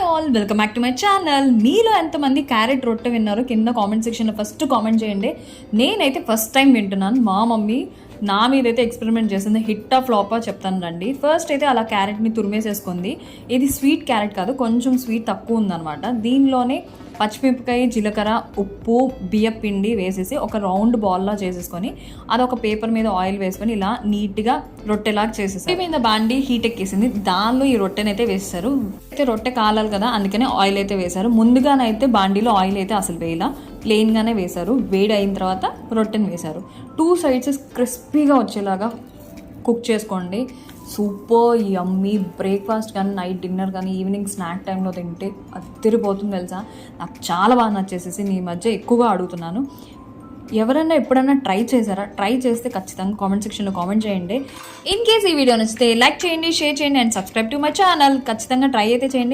All welcome back to my channel. మీలో ఎంతమంది carrot రొట్టె విన్నారో కింద కామెంట్ సెక్షన్లో ఫస్ట్ కామెంట్ చేయండి. నేనైతే ఫస్ట్ టైం వింటున్నాను. మా మమ్మీ నా మీద అయితే ఎక్స్పెరిమెంట్ చేసింది. హిట్టా ఫ్లాపా చెప్తాను రండి. ఫస్ట్ అయితే అలా క్యారెట్ని తురిమేసేసుకుంది. ఇది స్వీట్ క్యారెట్ కాదు, కొంచెం స్వీట్ తక్కువ ఉందన్నమాట. దీనిలోనే పచ్చిమిరపకాయ, జీలకర్ర, ఉప్పు, బియ్యం పిండి వేసేసి ఒక రౌండ్ బాల్లా చేసేసుకొని అదొక పేపర్ మీద ఆయిల్ వేసుకొని ఇలా నీట్గా రొట్టెలాగా చేసేసారు. మీద బాండి హీట్ ఎక్కేసింది. దానిలో ఈ రొట్టెనైతే వేస్తారు. అయితే రొట్టె కాలాలి కదా, అందుకనే ఆయిల్ అయితే వేశారు. ముందుగానైతే బాండీలో ఆయిల్ అయితే అసలు వేయాల, ప్లెయిన్గానే వేశారు. వేడి అయిన తర్వాత రొట్టెని వేశారు. 2 sides క్రిస్పీగా వచ్చేలాగా కుక్ చేసుకోండి. సూపర్ యమ్మీ. బ్రేక్ఫాస్ట్ కానీ, నైట్ డిన్నర్ కానీ, ఈవినింగ్ స్నాక్ టైంలో తింటే అదిరిపోతుంది తెలుసా. నాకు చాలా బాగా నచ్చేసేసి ఈ మధ్య ఎక్కువగా అడుగుతున్నాను. ఎవరైనా ఎప్పుడైనా ట్రై చేశారా? ట్రై చేస్తే ఖచ్చితంగా కామెంట్ సెక్షన్లో కామెంట్ చేయండి. ఇన్ కేస్ ఈ వీడియో నచ్చితే లైక్ చేయండి, షేర్ చేయండి and subscribe to my channel. ఖచ్చితంగా ట్రై అయితే చేయండి.